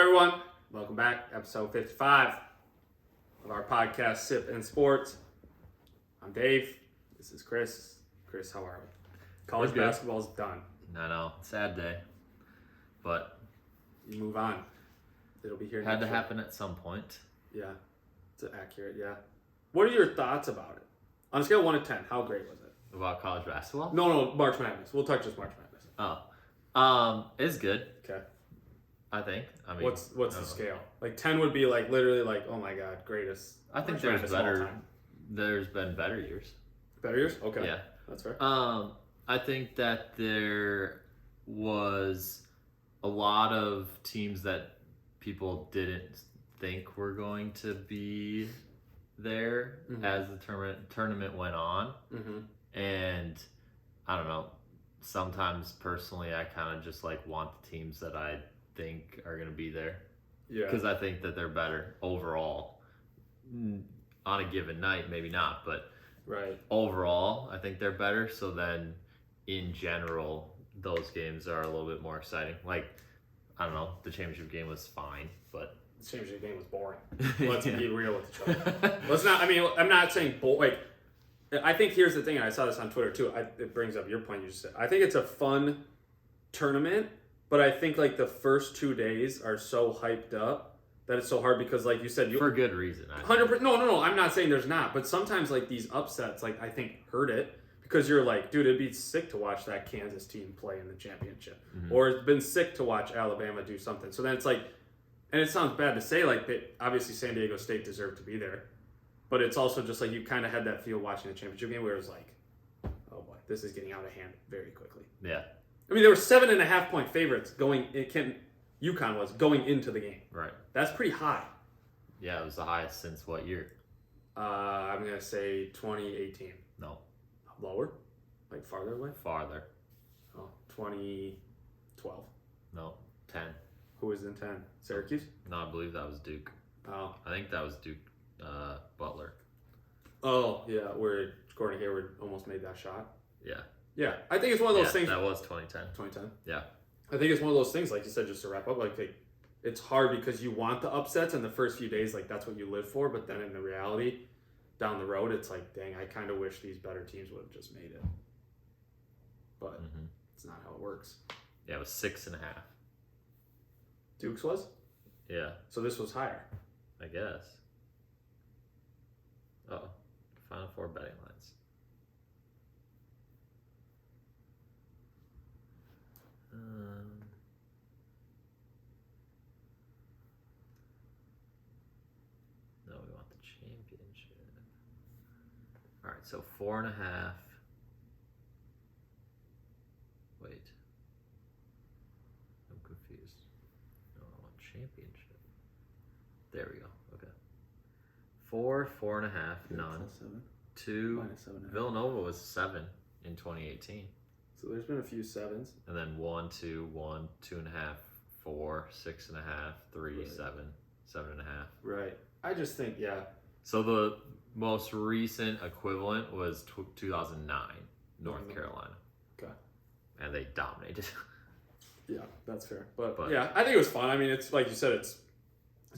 Everyone, welcome back. Episode 55 of our podcast, Sip and Sports. I'm Dave. This is Chris. Chris, how are we? College basketball's done. I know, sad day, but you move on. It'll be here. Had to happen at some point. Yeah, it's accurate. Yeah. What are your thoughts about it? On a scale of 1 to 10, how great was it? About college basketball? No, March Madness. We'll touch just March Madness. It's good. Okay. I think. I mean, what's the scale? Like 10 would be like literally like, oh my god, greatest. I think there's better. There's been better years. Better years? Okay. Yeah, that's fair. I think that there was a lot of teams that people didn't think were going to be there as the tournament went on, and I don't know. Sometimes personally, I kind of just like want the teams that I think are going to be there. Yeah. Because I think that they're better overall. On a given night, maybe not, but overall, I think they're better. So then, in general, those games are a little bit more exciting. Like, I don't know, the championship game was fine, but the championship game was boring. Let's be real with each other. Let's not. I mean, I'm not saying like. I think here's the thing, and I saw this on Twitter too. It brings up your point you just said. I think it's a fun tournament, but I think like the first 2 days are so hyped up that it's so hard because, like you said, for good reason. 100%. No. I'm not saying there's not, but sometimes like these upsets, like I think hurt it because you're like, dude, it'd be sick to watch that Kansas team play in the championship, or it's been sick to watch Alabama do something. So then it's like, and it sounds bad to say, like obviously San Diego State deserved to be there. But it's also just like you kind of had that feel watching the championship game where it was like, oh boy, this is getting out of hand very quickly. Yeah. I mean, there were 7.5 point favorites UConn was going into the game. Right. That's pretty high. Yeah, it was the highest since what year? I'm going to say 2018. No. Lower? Like farther away? Farther. Oh, 2012. No, 10. Who was in 10? Syracuse? No, I believe that was Duke. Oh. I think that was Duke. Butler. Oh, yeah, where Gordon Hayward almost made that shot. Yeah. I think it's one of those things. That was 2010. 2010? Yeah. I think it's one of those things, like you said, just to wrap up, like it's hard because you want the upsets in the first few days, like that's what you live for, but then in the reality, down the road, it's like, dang, I kind of wish these better teams would have just made it. But it's not how it works. Yeah, it was 6.5. Duke's was? Yeah. So this was higher? I guess. Oh, Final Four betting lines. No, we want the championship. All right, so 4.5. Wait. I'm confused. No, I want championship. There we go. Okay. 4.5, none. 2. Villanova was 7 in 2018. So there's been a few 7s. And then 1, 2, 1, 2.5, 4, 6.5, 3, 7, 7.5. Right. I just think, yeah. So the most recent equivalent was 2009, North Carolina. Okay. And they dominated. Yeah, that's fair. But yeah, I think it was fun. I mean, it's like you said, it's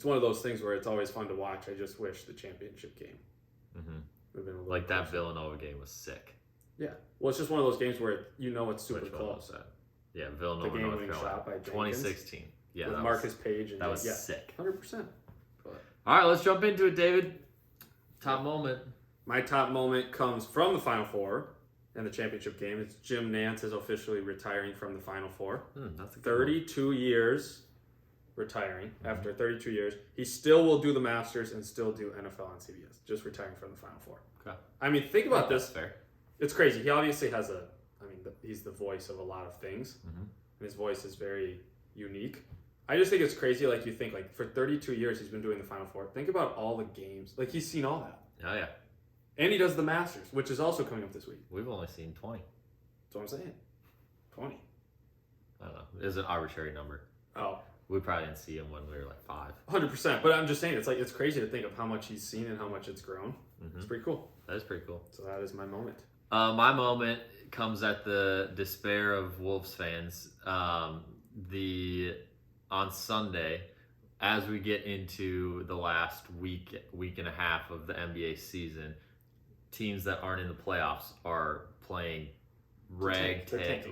one of those things where it's always fun to watch. I just wish the championship game would have been a little like that Villanova game was sick. Yeah. Well, it's just one of those games where it's super close. Yeah, Villanova, the North Carolina. Shot by 2016. Yeah, with Marcus Page. And that was sick. 100%. All right, let's jump into it, David. Top moment. My top moment comes from the Final Four and the championship game. It's Jim Nantz is officially retiring from the Final Four. That's a good 32 years retiring. After 32 years, he still will do the Masters and still do NFL on CBS. Just retiring from the Final Four. Okay. I mean, think about this. That's fair. It's crazy. He obviously has he's the voice of a lot of things, and his voice is very unique. I just think it's crazy. Like you think, like for 32 years he's been doing the Final Four. Think about all the games. Like he's seen all that. Oh yeah. And he does the Masters, which is also coming up this week. We've only seen 20. That's what I'm saying. 20. I don't know. It's an arbitrary number. Oh. We probably didn't see him when we were like 5. 100%. But I'm just saying, it's crazy to think of how much he's seen and how much it's grown. It's pretty cool. That is pretty cool. So that is my moment. My moment comes at the despair of Wolves fans. On Sunday, as we get into the last week and a half of the NBA season, teams that aren't in the playoffs are playing ragtag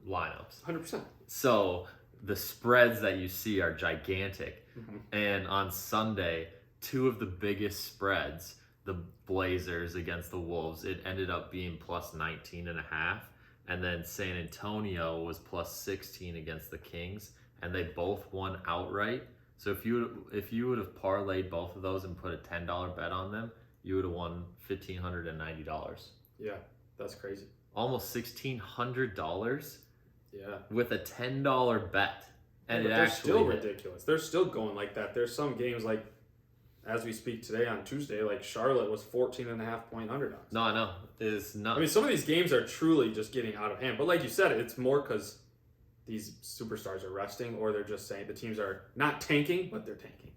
lineups. 100%. So the spreads that you see are gigantic. Mm-hmm. And on Sunday, two of the biggest spreads, the Blazers against the Wolves, it ended up being plus 19.5. And then San Antonio was plus 16 against the Kings, and they both won outright. So if you would have parlayed both of those and put a $10 bet on them, you would have won $1,590. Yeah, that's crazy. Almost $1,600. Yeah. With a $10 bet, and yeah, it they're actually still hit. ridiculous. They're still going like that. There's some games like, as we speak today on Tuesday, like Charlotte was 14.5-point underdogs. No, I know. It's nuts. I mean, some of these games are truly just getting out of hand. But like you said, it's more because these superstars are resting, or they're just saying the teams are not tanking, but they're tanking.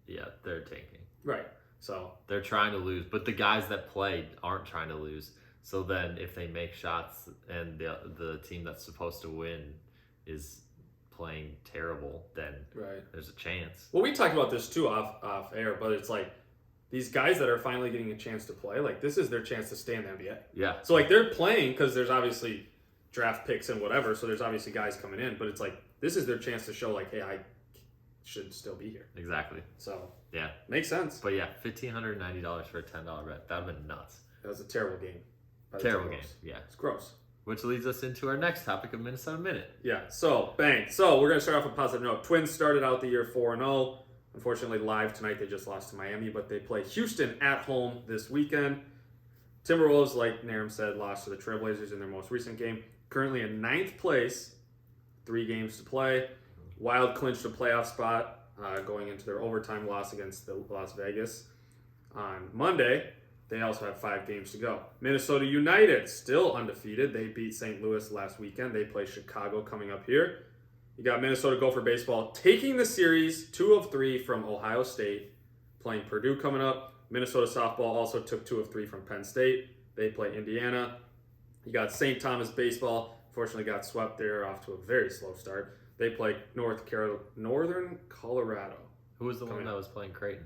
Yeah, they're tanking. Right. So they're trying to lose, but the guys that played aren't trying to lose. So then, if they make shots and the team that's supposed to win is playing terrible, then there's a chance. Well, we talked about this too off air, but it's like these guys that are finally getting a chance to play, like this is their chance to stay in the NBA. Yeah. So like they're playing because there's obviously draft picks and whatever, so there's obviously guys coming in, but it's like this is their chance to show like, hey, I should still be here. Exactly. So yeah, makes sense. But yeah, $1,590 for a $10 bet. That'd have been nuts. That was a terrible game. Terrible game. Yeah. It's gross. Which leads us into our next topic of Minnesota Minute. Yeah, so, bang. So, we're going to start off with a positive note. Twins started out the year 4-0. Unfortunately, live tonight, they just lost to Miami, but they play Houston at home this weekend. Timberwolves, like Narum said, lost to the Trailblazers in their most recent game. Currently in 9th place, 3 games to play. Wild clinched a playoff spot going into their overtime loss against the Las Vegas on Monday. They also have 5 games to go. Minnesota United, still undefeated. They beat St. Louis last weekend. They play Chicago coming up here. You got Minnesota Gopher Baseball taking the series 2 of 3 from Ohio State, playing Purdue coming up. Minnesota Softball also took 2 of 3 from Penn State. They play Indiana. You got St. Thomas Baseball. Fortunately got swept there off to a very slow start. They play Northern Colorado. Who was the one that was playing Creighton?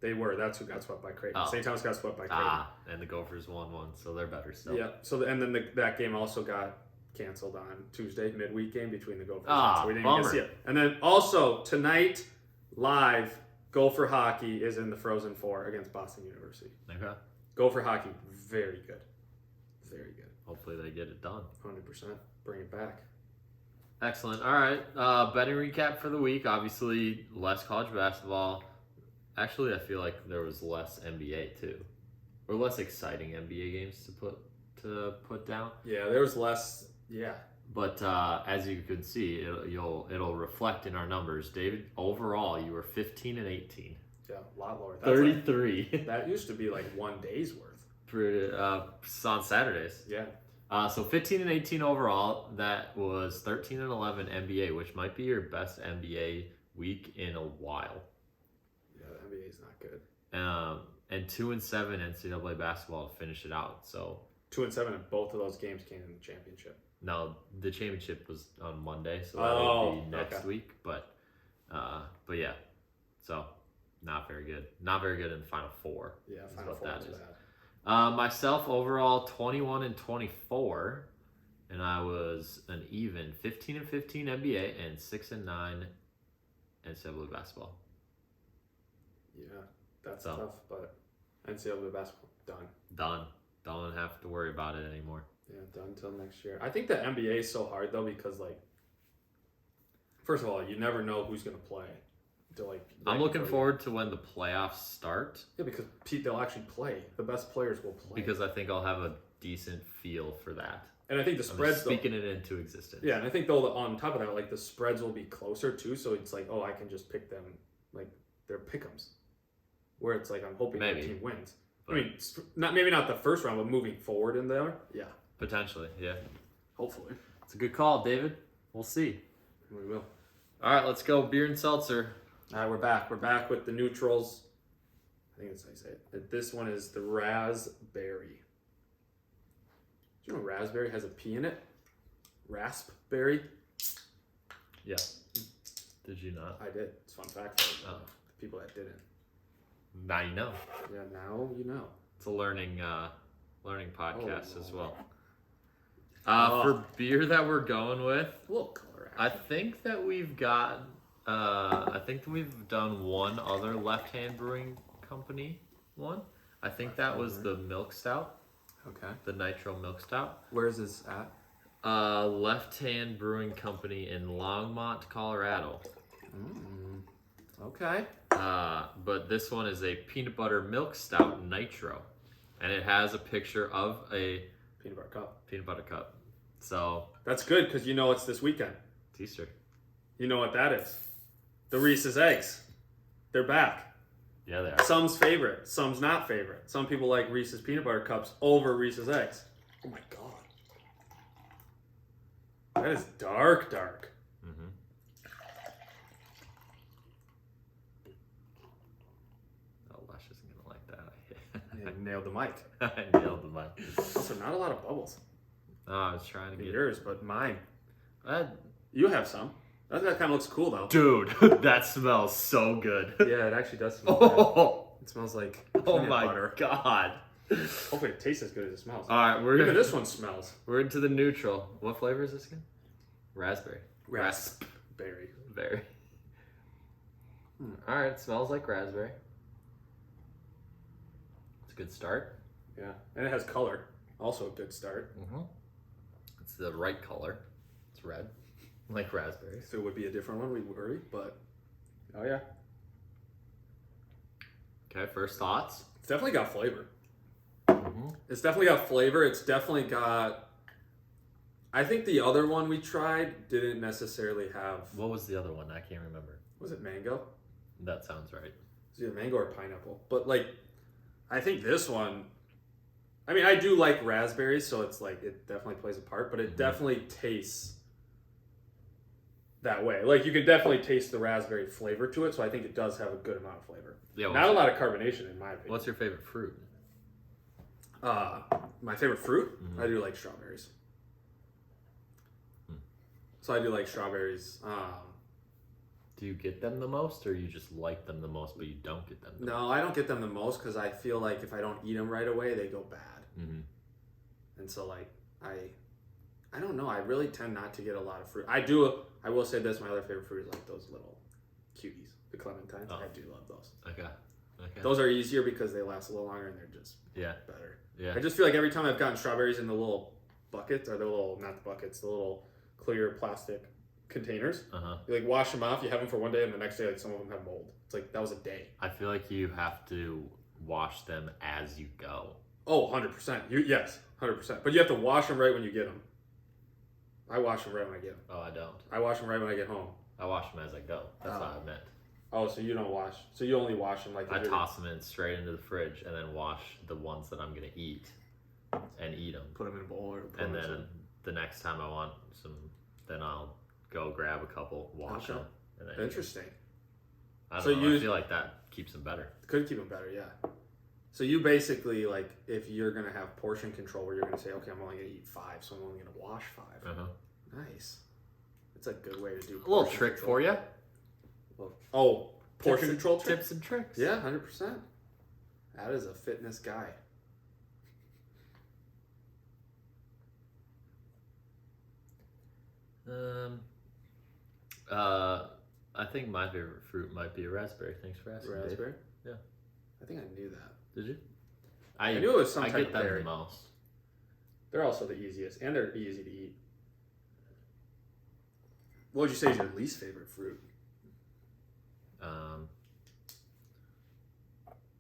They were. That's who got swept by Creighton. Oh. St. Thomas got swept by Creighton. And the Gophers won one, so they're better still. Yeah. So and then that game also got canceled on Tuesday, midweek game between the Gophers. So we didn't even get to see it. And then also tonight, live, Gopher hockey is in the Frozen Four against Boston University. Okay. Gopher hockey, very good, very good. Hopefully they get it done. 100%. Bring it back. Excellent. All right. Betting recap for the week. Obviously, less college basketball. Actually, I feel like there was less NBA too, or less exciting NBA games to put down. Yeah, there was less. Yeah, but as you can see, it'll reflect in our numbers. David, overall, you were 15 and 18. Yeah, a lot lower. That's 33. Like, that used to be like one day's worth. On Saturdays. Yeah. So 15 and 18 overall. That was 13 and 11 NBA, which might be your best NBA week in a while. NBA is not good. And 2 and 7 NCAA basketball to finish it out. So 2 and 7, and both of those games came in the championship. No, the championship was on Monday, so that would be next week. But yeah, so not very good. Not very good in the Final Four. Yeah, Final Four was bad. Myself overall 21 and 24, and I was an even 15 and 15 NBA and 6 and 9 NCAA basketball. Yeah, that's tough, but NCAA basketball, done. Don't have to worry about it anymore. Yeah, done until next year. I think the NBA is so hard, though, because, like, first of all, you never know who's going to play. I'm looking forward to when the playoffs start. Yeah, because they'll actually play. The best players will play. Because I think I'll have a decent feel for that. And I think the spreads, speaking it into existence. Yeah, and I think, though, on top of that, like, the spreads will be closer, too, so it's like, I can just pick them, like, they're pick'ems. Where it's like, I'm hoping the team wins. But, I mean, maybe not the first round, but moving forward in there, yeah. Potentially, yeah. Hopefully. It's a good call, David. We'll see. We will. All right, let's go. Beer and seltzer. All right, we're back. We're back with the Nutrls. I think that's how you say it. This one is the raspberry. Do you know raspberry has a P in it? Raspberry? Yeah. Did you not? I did. It's a fun fact for the people that didn't. Now you know. Yeah, now you know. It's a learning podcast as well. Oh. For beer that we're going with, A little color I action. think that we've got. I think that we've done one other Left Hand Brewing Company one. I think that was the Milk Stout, Okay. the Nitro Milk Stout. Where's this at? Left Hand Brewing Company in Longmont, Colorado. Okay. But this one is a peanut butter milk stout Nitro, and it has a picture of a Peanut butter cup. peanut butter cup. So That's good because you know it's this weekend. it's Easter. You know what that is. The Reese's Eggs. They're back. Yeah, they are. Some's favorite. Some's not favorite. Some people like Reese's peanut butter cups over Reese's Eggs. Oh my god. That is dark, dark. Mm-hmm. Oh, Lush isn't gonna like that. I nailed the mic. I nailed the mic. Also, not a lot of bubbles Oh, I was trying to in get yours, but mine. that. You have some. That kind of looks cool, though. Dude, that smells so good. Yeah, it actually does smell good. Oh, It smells like oh peanut my butter. god. Hopefully it tastes as good as it smells. All right, Look at this one smells. We're into the Nutrl. What flavor is this again? Raspberry. Raspberry. Raspberry. All right, it smells like raspberry. It's a good start. Yeah, and it has color. Also a good start. Mm-hmm. It's the right color. It's red, like raspberries. So it would be a different one, we worry, but oh yeah. Okay, first thoughts. It's definitely got flavor. Mm-hmm. It's definitely got flavor. It's definitely got. I think the other one we tried didn't necessarily have. What was the other one? I can't remember. Was it mango? That sounds right. It's either mango or pineapple. But like, I think this one. I mean, I do like raspberries, so it's like it definitely plays a part. But it definitely tastes that way. Like you can definitely taste the raspberry flavor to it. So I think it does have a good amount of flavor. Yeah. Not a lot of carbonation in my opinion. What's your favorite fruit? My favorite fruit? I do like strawberries. So I do like strawberries. Do you get them the most, or you just like them the most, but you don't get them? No, I don't get them the most because I feel like if I don't eat them right away, they go bad. Mm-hmm. And so like I don't know. I really tend not to get a lot of fruit. I will say this: my other favorite fruit is like those little cuties, the clementines. Oh. I do love those. Okay. Those are easier because they last a little longer and they're just Yeah. better. Yeah. I just feel like every time I've gotten strawberries in the little buckets, or the little, not the buckets, the little clear plastic containers, Uh-huh. you like wash them off, you have them for one day, and the next day like some of them have mold. It's like that was a day. I feel like you have to wash them as you go. Oh, 100%. Yes, 100%. But you have to wash them right when you get them. I wash them right when I get them. Oh, I don't. I wash them right when I get home. I wash them as I go. That's what I meant. Oh, so you don't wash. So you only wash them like I toss them in straight into the fridge and then wash the ones that I'm gonna eat and eat them. put them in a bowl or put And them in then the next time I want some, then I'll go grab a couple, wash Okay. them, and then eat 'em. Interesting. I don't So know. I feel like that keeps them better. Could keep them better, yeah. So you basically like if you're gonna have portion control, where you're gonna say, okay, I'm only gonna eat 5, so I'm only gonna wash 5. Uh-huh. Nice. It's a good way to do. A little trick for you. Oh, portion Tips control and, trick? tips and tricks. Yeah, 100%. That is a fitness guy. I think my favorite fruit might be a raspberry. Thanks for asking. Dave. Raspberry? Yeah. I think I knew that. Did you? I knew it was some I type get of them berry. the most. They're also the easiest, and they're easy to eat. What would you say is your least favorite fruit?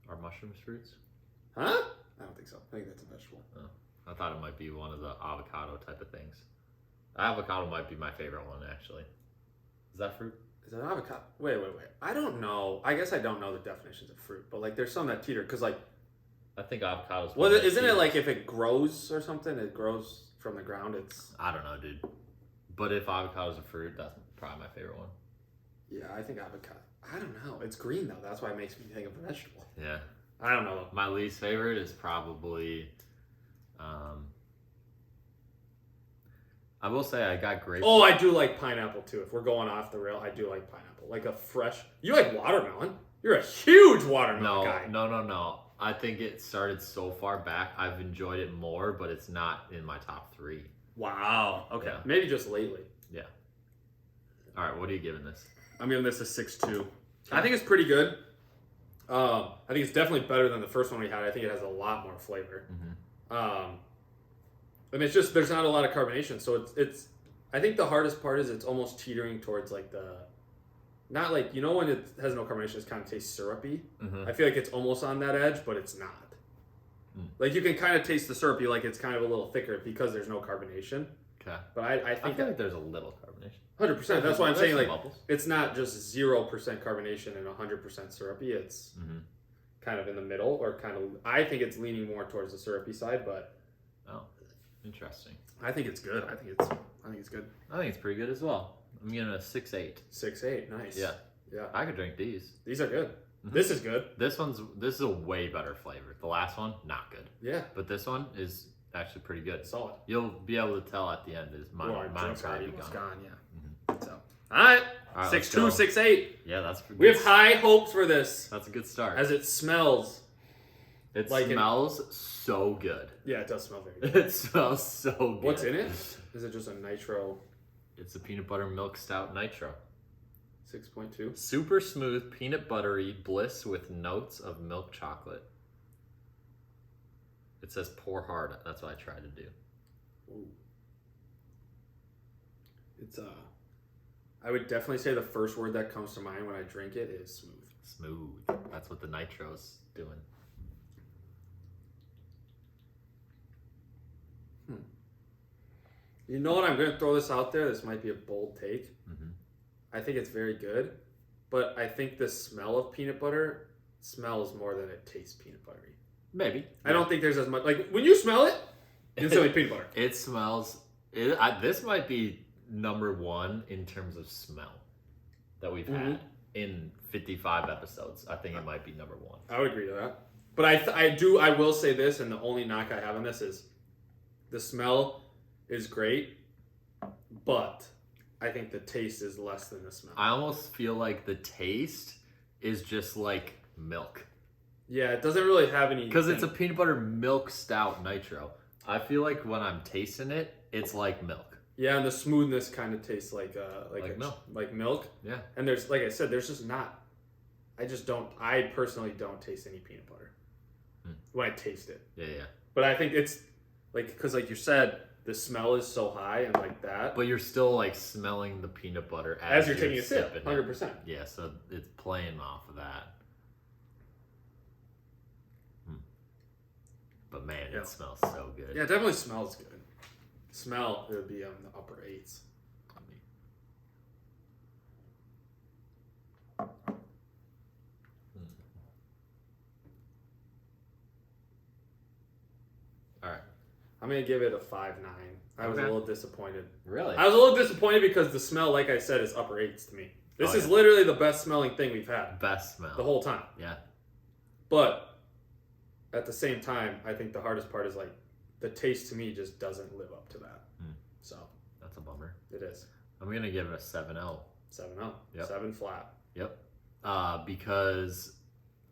Are mushrooms fruits? Huh? I don't think so. I think that's a vegetable. Oh, I thought it might be one of the avocado type of things. Avocado might be my favorite one, actually. Is that fruit? Is that avocado? Wait. I don't know. I guess I don't know the definitions of fruit, but like there's some that teeter because like, I think avocados. well, isn't it like if it grows or something, it grows from the ground? It's. I don't know, dude. But if avocado's a fruit, that's probably my favorite one. Yeah, I think avocado. I don't know. It's green though. That's why it makes me think of a vegetable. Yeah. I don't know. My least favorite is probably, I will say I got grapefruit. Oh, I do like pineapple too. If we're going off the rail, I do like pineapple. Like a fresh. You like watermelon? You're a huge watermelon guy. No. I think it started so far back. I've enjoyed it more, but it's not in my top 3. Wow. Okay. Yeah. Maybe just lately. Yeah. All right. What are you giving this? I'm giving this a 6.2. I think it's pretty good. I think it's definitely better than the first one we had. I think it has a lot more flavor. And it's just there's not a lot of carbonation, so it's. I think the hardest part is it's almost teetering towards like the. Not like, when it has no carbonation, it kind of tastes syrupy. I feel like it's almost on that edge, but it's not. Like you can kind of taste the syrupy, like it's kind of a little thicker because there's no carbonation. Okay. But I think feel like there's a little carbonation. 100%. That's why I'm saying like bubbles. It's not just 0% carbonation and 100% syrupy. It's kind of in the middle, or kind of. I think it's leaning more towards the syrupy side, but. Oh, interesting. I think it's good. I think it's good. I think it's pretty good as well. I'm giving it a 6.8. 6.8, nice. Yeah. Yeah. I could drink these. These are good. This is good. This is a way better flavor. The last one, not good. Yeah. But this one is actually pretty good. Solid. You'll be able to tell at the end is mine. Well, Mine's already probably gone. Yeah. So. All right. 6.2, 6.8. Yeah, that's pretty We good. have high hopes for this. That's a good start. As it smells. It smells so good. Yeah, it does smell very good. It smells so good. What's in it? Is it just a Nitro? It's a peanut butter milk stout Nitro. 6.2. Super smooth, peanut buttery bliss with notes of milk chocolate. It says pour hard. That's what I tried to do. Ooh. It's I would definitely say the first word that comes to mind when I drink it is smooth. Smooth. That's what the Nitro's doing. You know what? I'm going to throw this out there. This might be a bold take. I think it's very good, but I think the smell of peanut butter smells more than it tastes peanut buttery. Maybe. I don't think there's as much. Like, when you smell it, instantly peanut butter. It smells... this might be number 1 in terms of smell that we've had in 55 episodes. I think it might be number 1. I would agree to that. But I will say this, and the only knock I have on this is the smell is great, but I think the taste is less than the smell. I almost feel like the taste is just like milk. Yeah, it doesn't really have any... Because it's a peanut butter milk stout Nitro. I feel like when I'm tasting it, it's like milk. Yeah, and the smoothness kind of tastes like milk. Like milk. Yeah. And there's, like I said, there's just not... I personally don't taste any peanut butter when I taste it. Yeah. But I think it's, like, because like you said, the smell is so high and like that. But you're still like smelling the peanut butter as you're taking a sip, 100%. Yeah, so it's playing off of that. But man, it smells so good. Yeah, it definitely smells good. Smell, it would be on the upper 8s. All right. I'm going to give it a 5.9. I was a little disappointed. Really? I was a little disappointed because the smell, like I said, is upper 8s to me. This is literally the best smelling thing we've had. Best smell. The whole time. Yeah. But at the same time, I think the hardest part is like the taste to me just doesn't live up to that. So that's a bummer. It is. I'm going to give it a 7.0. 7.0. Yep. 7 flat. Yep. Because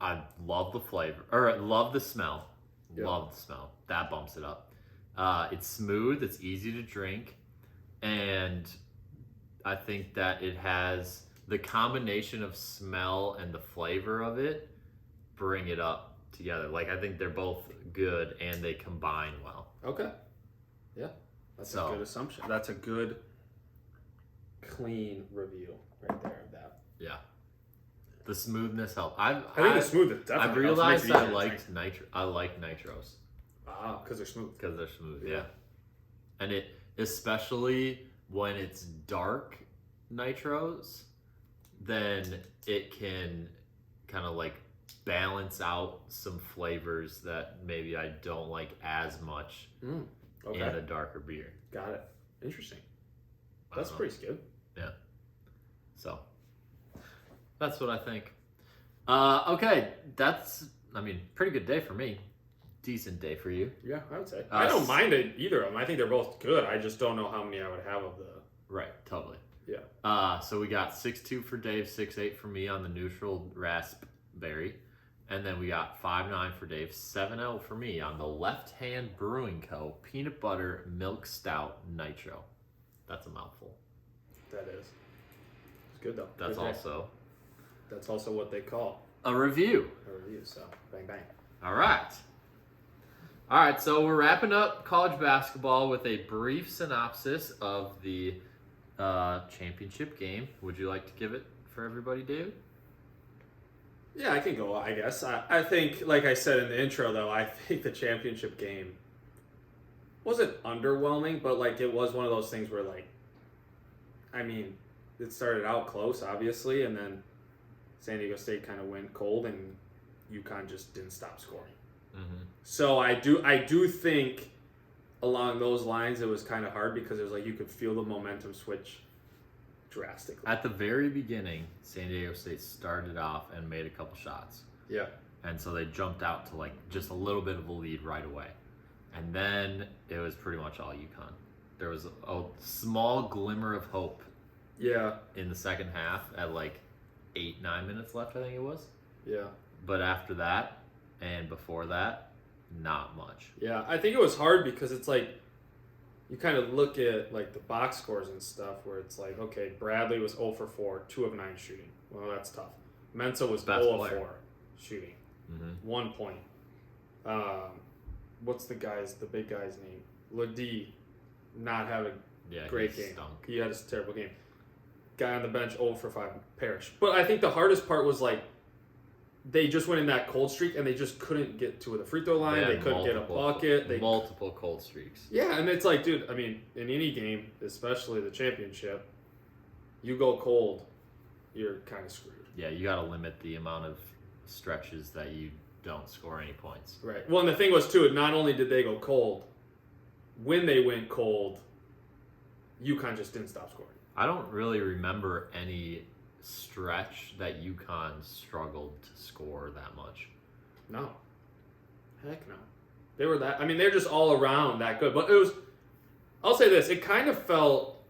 I love the flavor, or love the smell. Yep. Love the smell. That bumps it up. It's smooth. It's easy to drink. And I think that it has the combination of smell and the flavor of it bring it up together. Like, I think they're both good and they combine well. Okay. Yeah. That's a good assumption. That's a good, clean review right there of that. Yeah. The smoothness helped. I think the smoothness definitely I realized I liked Nitro. I like Nitros. Ah, because they're smooth. Because they're smooth, yeah. And it, especially when it's dark Nitros, then it can kind of like balance out some flavors that maybe I don't like as much in a darker beer. Got it. Interesting. That's pretty good. Yeah. So, that's what I think. Okay, that's, pretty good day for me. decent day for you. Yeah, I would say. I don't mind either of them. I think they're both good. I just don't know how many I would have of the... Right, totally. Yeah. So we got 6-2 for Dave, 6-8 for me on the Nutrl Raspberry. And then we got 5-9 for Dave, 7-0 for me on the Left Hand Brewing Co. Peanut Butter Milk Stout Nitro. That's a mouthful. That is. It's good, though. That's also what they call a review. A review, so bang, bang. All right, so we're wrapping up college basketball with a brief synopsis of the championship game. Would you like to give it for everybody, David? Yeah, I can go, I guess. I think, like I said in the intro, though, I think the championship game wasn't underwhelming, but, like, it was one of those things where, like, I mean, it started out close, obviously, and then San Diego State kind of went cold, and UConn just didn't stop scoring. Mm-hmm. So I do think along those lines it was kind of hard because it was like you could feel the momentum switch drastically. At the very beginning, San Diego State started off and made a couple shots. Yeah. And so they jumped out to like just a little bit of a lead right away. And then it was pretty much all UConn. There was a small glimmer of hope. Yeah. In the second half at like 8-9 minutes left, I think it was. Yeah. But after that and before that, not much. Yeah, I think it was hard because it's like you kind of look at like the box scores and stuff where it's like, okay, Bradley was 0 for 4, 2 of 9 shooting. Well, that's tough. Mensa was 0 of 4 shooting. Mm-hmm. 1 point. What's the big guy's name? Ladie, not having a great game. Stunk. He had a terrible game. Guy on the bench, 0 for 5, Parrish. But I think the hardest part was like they just went in that cold streak and they just couldn't get to the free throw line. They couldn't get a bucket. Multiple cold streaks. Yeah, and it's like, dude, I mean, in any game, especially the championship, you go cold, you're kind of screwed. Yeah, you got to limit the amount of stretches that you don't score any points. Right. Well, and the thing was, too, not only did they go cold, when they went cold, UConn just didn't stop scoring. I don't really remember any stretch that UConn struggled to score that much. No. Heck no. They were that, I mean, they're just all around that good. But it was, I'll say this, it kind of felt,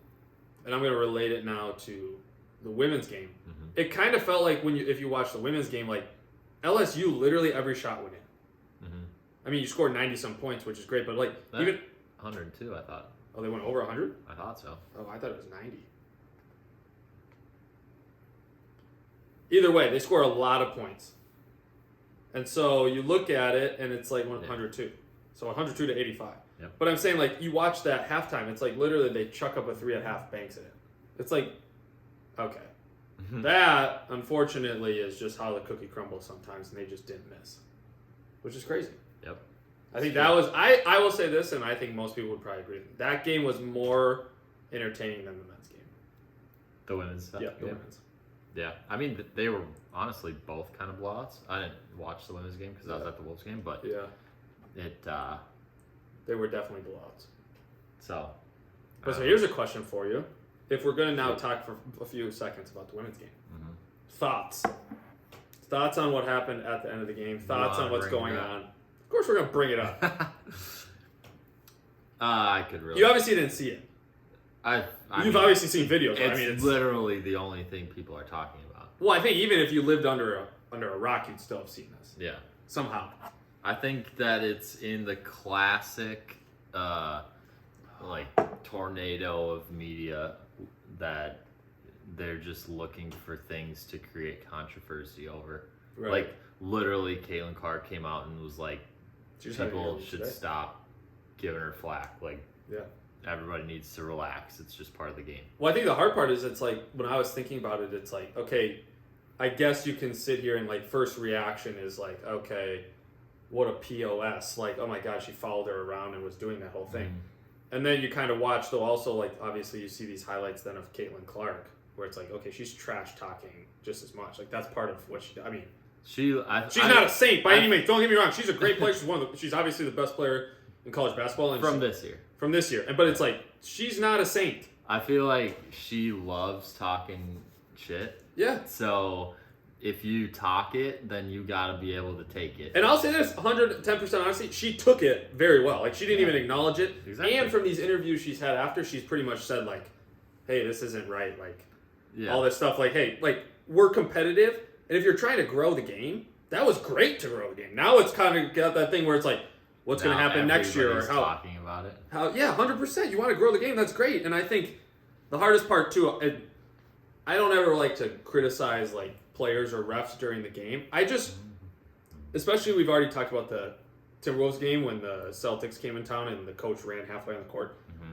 and I'm going to relate it now to the women's game. Mm-hmm. It kind of felt like if you watch the women's game, like LSU, literally every shot went in. Mm-hmm. I mean, you scored 90-some points, which is great, but like even 102, I thought. Oh, they went over 100? I thought so. Oh, I thought it was 90. Either way, they score a lot of points. And so you look at it, and it's like 102. Yeah. So 102 to 85. Yep. But I'm saying, like, you watch that halftime, it's like literally they chuck up a 3 at half, banks it in. It's like, okay. Mm-hmm. That, unfortunately, is just how the cookie crumbles sometimes, and they just didn't miss. Which is crazy. Yep. I think that was, I will say this, and I think most people would probably agree. That game was more entertaining than the men's game. The women's stuff? Yeah, the women's. Yeah. I mean, they were honestly both kind of blowouts. I didn't watch the women's game because I was at the Wolves game, but they were definitely blowouts. So. But so here's a question for you. If we're going to now talk for a few seconds about the women's game. Mm-hmm. Thoughts on what happened at the end of the game. Thoughts on what's going on. Of course we're going to bring it up. I could really. You obviously didn't see it. You've obviously seen videos. It's literally the only thing people are talking about. Well, I think even if you lived under a rock, you'd still have seen this. Yeah. Somehow. I think that it's in the classic, tornado of media that they're just looking for things to create controversy over. Right. Like, literally, Caitlin Clark came out and was like, people should stop giving her flack. Like, yeah. Everybody needs to relax. It's just part of the game. Well, I think the hard part is it's like, when I was thinking about it, it's like, okay, I guess you can sit here and like first reaction is like, okay, what a POS. Like, oh my God, she followed her around and was doing that whole thing. Mm-hmm. And then you kind of watch, though, also like, obviously you see these highlights then of Caitlin Clark where it's like, okay, she's trash talking just as much. Like, that's part of what she, I mean, she's not a saint by any means. Don't get me wrong. She's a great player. She's obviously the best player in college basketball. And this year. From this year. But it's like, she's not a saint. I feel like she loves talking shit. Yeah. So if you talk it, then you got to be able to take it. And I'll say this, 110% honestly, she took it very well. Like, she didn't even acknowledge it. Exactly. And from these interviews she's had after, she's pretty much said, like, hey, this isn't right. Like, all this stuff. Like, hey, like, we're competitive. And if you're trying to grow the game, that was great to grow the game. Now it's kind of got that thing where it's like, what's going to happen next year? Or how, talking about it. Yeah, 100%. You want to grow the game. That's great. And I think the hardest part, too, I don't ever like to criticize, like, players or refs during the game. I just, especially we've already talked about the Timberwolves game when the Celtics came in town and the coach ran halfway on the court. Mm-hmm.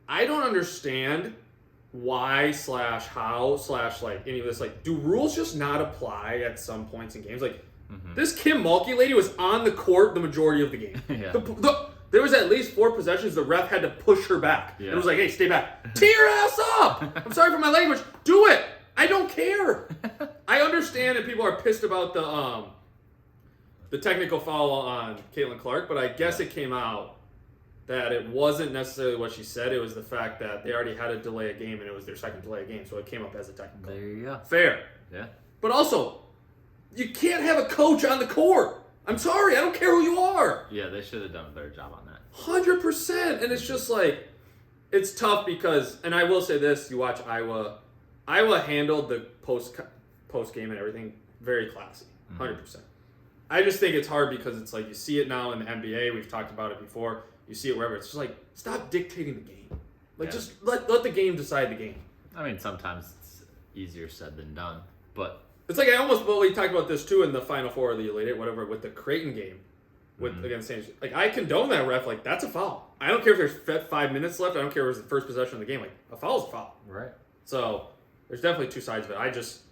I don't understand why / how / like any of this. Like, do rules just not apply at some points in games? Like, this Kim Mulkey lady was on the court the majority of the game. Yeah. There was at least 4 possessions the ref had to push her back. Yeah. It was like, hey, stay back. Tee your ass up! I'm sorry for my language. Do it! I don't care. I understand that people are pissed about the technical foul on Caitlin Clark, but I guess it came out that it wasn't necessarily what she said. It was the fact that they already had to delay a game, and it was their second delay game, so it came up as a technical. There you go. Fair. Yeah. But also, you can't have a coach on the court. I'm sorry. I don't care who you are. Yeah, they should have done a better job on that. 100%. And it's just like, it's tough because, and I will say this, you watch Iowa. Iowa handled the post game and everything very classy, 100%. I just think it's hard because it's like you see it now in the NBA. We've talked about it before. You see it wherever. It's just like, stop dictating the game. Like, just let the game decide the game. I mean, sometimes it's easier said than done, but it's like we talked about this too in the Final Four of the Elite Eight, whatever, with the Creighton game against San Diego. Like, I condone that ref. Like, that's a foul. I don't care if there's 5 minutes left. I don't care if it was the first possession of the game. Like, a foul is a foul. Right. So there's definitely two sides of it. I just,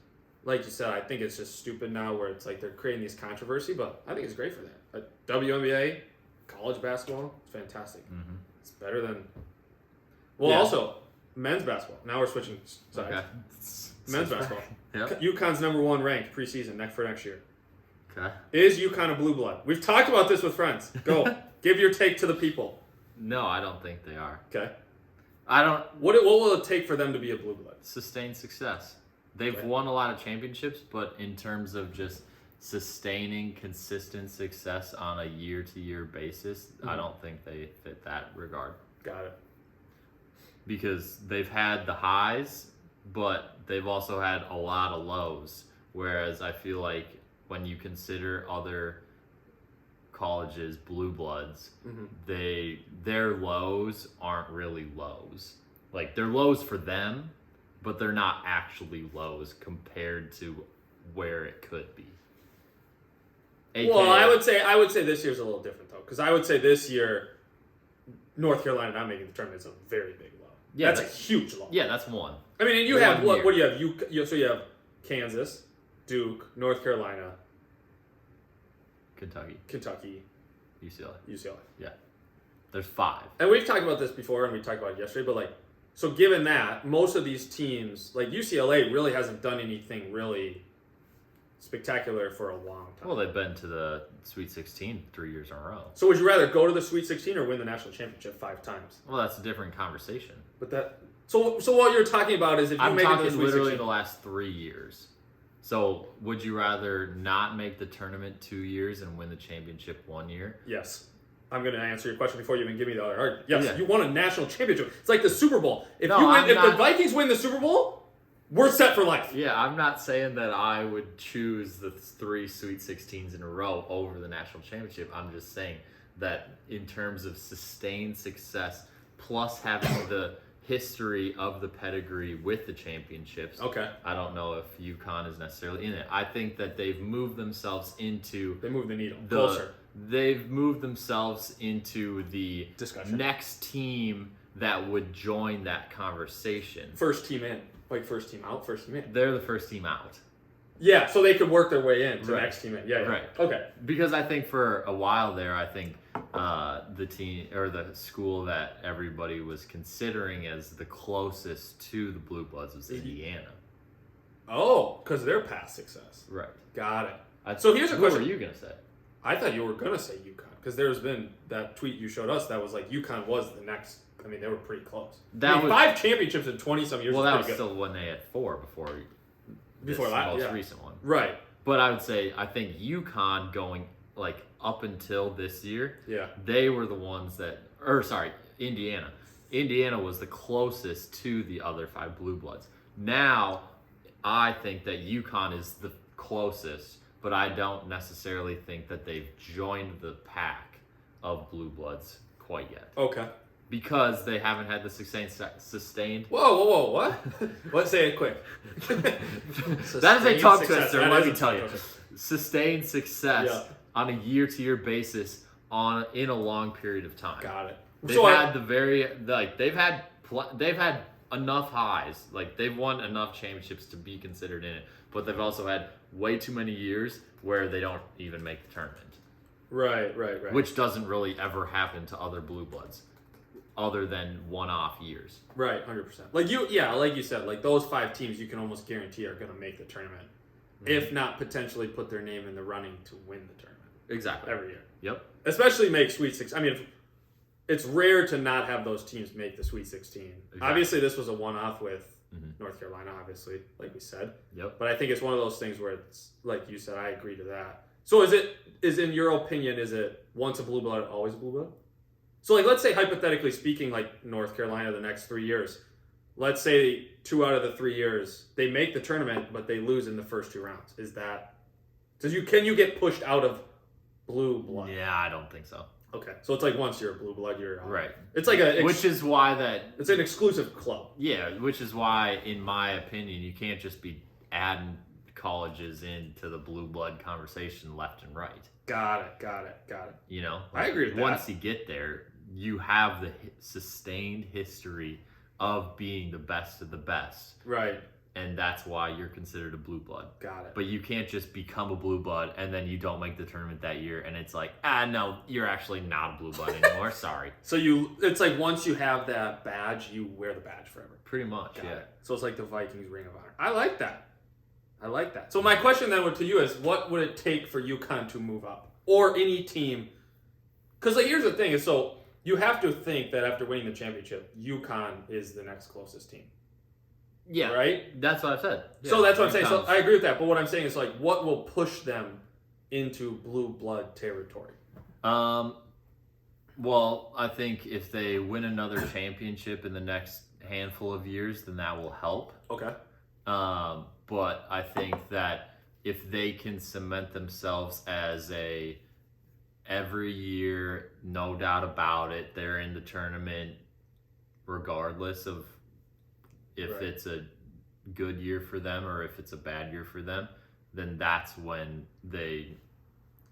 like you said, I think it's just stupid now where it's like they're creating these controversy, but I think it's great for that. WNBA, college basketball, it's fantastic. Mm-hmm. It's better than... also, men's basketball. Now we're switching sides. Okay. Men's basketball. Yep. UConn's #1 ranked preseason for next year. Okay. Is UConn a blue blood? We've talked about this with friends. Go. Give your take to the people. No, I don't think they are. Okay. I don't... What will it take for them to be a blue blood? Sustained success. They've won a lot of championships, but in terms of just sustaining consistent success on a year-to-year basis, I don't think they fit that regard. Got it. Because they've had the highs, but they've also had a lot of lows. Whereas I feel like when you consider other colleges blue bloods, their lows aren't really lows. Like, they're lows for them, but they're not actually lows compared to where it could be. Well, I would say this year's a little different though, because I would say this year North Carolina not making the tournament is a very big low. Yeah, that's a huge low. Yeah, that's one. I mean, and you have what do you have? So you have Kansas, Duke, North Carolina, Kentucky, UCLA. Yeah, there's 5. And we've talked about this before, and we talked about it yesterday. But like, so given that most of these teams, like UCLA, really hasn't done anything really spectacular for a long time. Well, they've been to the Sweet 16 3 years in a row. So would you rather go to the Sweet 16 or win the national championship 5 times? Well, that's a different conversation. But that so what you're talking about is if you make it to the Sweet 16. I'm talking literally the last 3 years. So would you rather not make the tournament 2 years and win the championship 1 year? Yes. I'm going to answer your question before you even give me the other argument. Yes, you won a national championship. It's like the Super Bowl. If the Vikings win the Super Bowl, we're set for life. Yeah, I'm not saying that I would choose the 3 Sweet 16s in a row over the national championship. I'm just saying that in terms of sustained success, plus having the history of the pedigree with the championships. Okay. I don't know if UConn is necessarily in it. I think that they've moved themselves into... They moved the needle closer. They've moved themselves into the discussion. Next team that would join that conversation. First team in. Like first team out, first team in. They're the first team out. Yeah, so they could work their way in to next team in. Yeah. Right. Okay. Because I think for a while there, I think the team or the school that everybody was considering as the closest to the Blue Bloods was Indiana. Oh, because of their past success. Right. Got it. So here's a question. What were you going to say? I thought you were going to say UConn because there's been that tweet you showed us that was like UConn was the next. I mean, they were pretty close. That was 5 championships in 20-some years. Well, that was still when they had 4 before. this most recent one. Right. But I would say I think UConn going like up until this year, they were the ones that, or sorry, Indiana. Indiana was the closest to the other 5 blue bloods. Now, I think that UConn is the closest, but I don't necessarily think that they've joined the pack of blue bloods quite yet. Okay. Because they haven't had the sustained. Whoa, what? Let's say it quick. That is a tongue twister, let me tell you. Sustained success on a year-to-year basis in a long period of time. Got it. They've had they've had enough highs, like they've won enough championships to be considered in it, but they've also had way too many years where they don't even make the tournament. Right. Which doesn't really ever happen to other blue bloods, other than one-off years. Right, 100%. Like you said, like those 5 teams you can almost guarantee are going to make the tournament, if not potentially put their name in the running to win the tournament. Exactly. Every year. Yep. Especially make Sweet 16. I mean, it's rare to not have those teams make the Sweet 16. Exactly. Obviously, this was a one-off with North Carolina, obviously, like we said. Yep. But I think it's one of those things where it's, like you said, I agree to that. So is in your opinion, is it once a blue blood, always a blue blood? So, like, let's say, hypothetically speaking, like North Carolina the next 3 years. Let's say 2 out of the 3 years, they make the tournament, but they lose in the first 2 rounds. Is that... Can you get pushed out of blue blood? Yeah, I don't think so. Okay, so it's like once you're a blue blood, you're out. Right. It's like which is why that... It's an exclusive club. Yeah, which is why, in my opinion, you can't just be adding colleges into the blue blood conversation left and right. Got it. You know? I agree with that. Once you get there, you have the sustained history of being the best of the best. Right. And that's why you're considered a blue blood. Got it. But you can't just become a blue blood and then you don't make the tournament that year and it's like, no, you're actually not a blue blood anymore. Sorry. So it's like once you have that badge, you wear the badge forever. Pretty much, Got yeah. it. So it's like the Vikings Ring of Honor. I like that. So my question then to you is, what would it take for UConn to move up? Or any team? Because like, here's the thing is, so you have to think that after winning the championship, UConn is the next closest team. Yeah. Right? That's what I've said. Yeah, so that's what I'm saying. So I agree with that. But what I'm saying is like, what will push them into blue blood territory? Well, I think if they win another championship in the next handful of years, then that will help. Okay. But I think that if they can cement themselves as every year, no doubt about it, they're in the tournament regardless of if it's a good year for them or if it's a bad year for them, then that's when they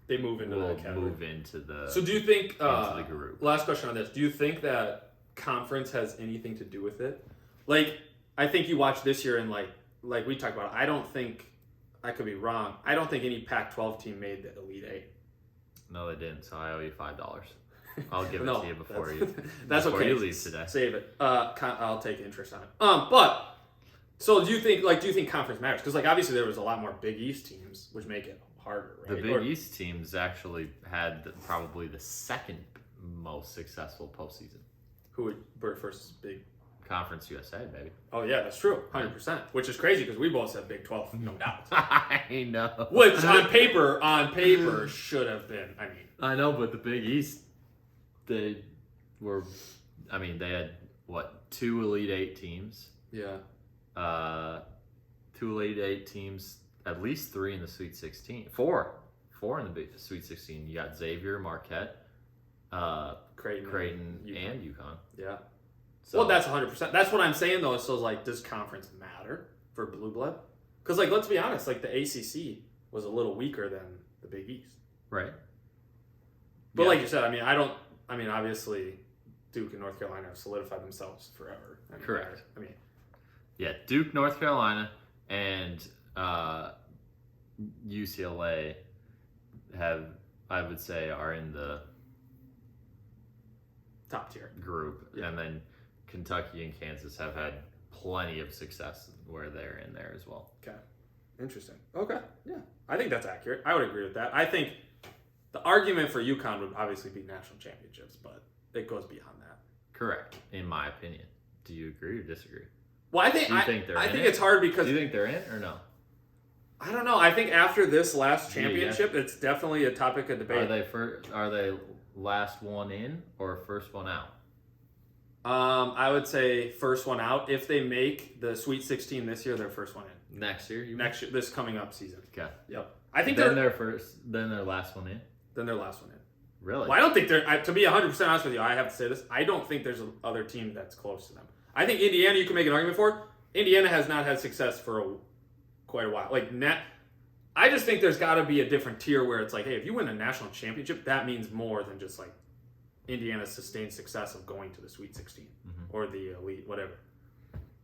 move into the category. Move into the. So do you think? Into the group. Last question on this: do you think that conference has anything to do with it? Like, I think you watched this year and like we talked about. I don't think, I could be wrong. I don't think any Pac-12 team made the Elite Eight. No, they didn't. So I owe you $5. I'll give it to you before that's before okay. you leave today. Save it. I'll take interest on it. But so do you think conference matters? Because like obviously there was a lot more Big East teams, which make it harder, right? The Big East teams actually had probably the second most successful postseason. Who would versus Big Conference USA, baby. Oh yeah, that's true, 100%. Which is crazy because we both said Big 12, no doubt. I know. Which on paper should have been. I mean, I know, but the Big East, they had what, 2 Elite Eight teams? Yeah. 2 Elite Eight teams, at least 3 in the Sweet 16. 4 in the Sweet 16. You got Xavier, Marquette, Creighton, and UConn. Yeah. So, well, that's 100%. That's what I'm saying though. So like, does conference matter for blue blood? Because like, let's be honest. Like the ACC was a little weaker than the Big East. Right. But like you said, obviously, Duke and North Carolina have solidified themselves forever. Correct. Yeah, Duke, North Carolina, and UCLA I would say, are in the top tier group, and then Kentucky and Kansas have had plenty of success where they're in there as well. Okay, interesting. Okay, yeah, I think that's accurate. I would agree with that. I think the argument for UConn would obviously be national championships, but it goes beyond that. Correct, in my opinion. Do you agree or disagree? Well, I think Do you think they're in I think it? it's hard because do you think they're in or no? I don't know. I think after this last championship, it's definitely a topic of debate. Are they last one in or first one out? I would say first one out. If they make the Sweet 16 this year, they're first one in. Next year? Next year, this coming up season. Okay. Yep. I think then they're first. Then they're last one in. Then they're last one in. Really? Well, I don't think they're. To be 100% honest with you, I have to say this. I don't think there's another team that's close to them. I think Indiana, you can make an argument for. Indiana has not had success for quite a while. I just think there's got to be a different tier where it's like, hey, if you win a national championship, that means more than just like Indiana's sustained success of going to the Sweet 16 or the Elite, whatever.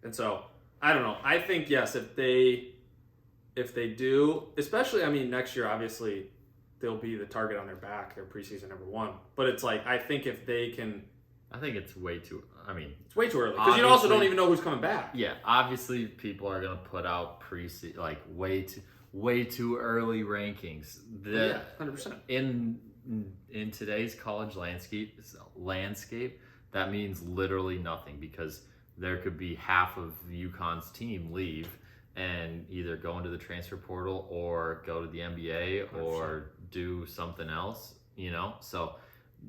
And so I don't know. I think yes, if they do, especially next year, obviously they'll be the target on their back. They're preseason number 1, but it's like I think if they can. I think it's way too. It's way too early because you also don't even know who's coming back. Yeah, obviously people are gonna put out way too early rankings. 100%. In today's college landscape, that means literally nothing because there could be half of UConn's team leave and either go into the transfer portal or go to the NBA 100%. Or do something else. So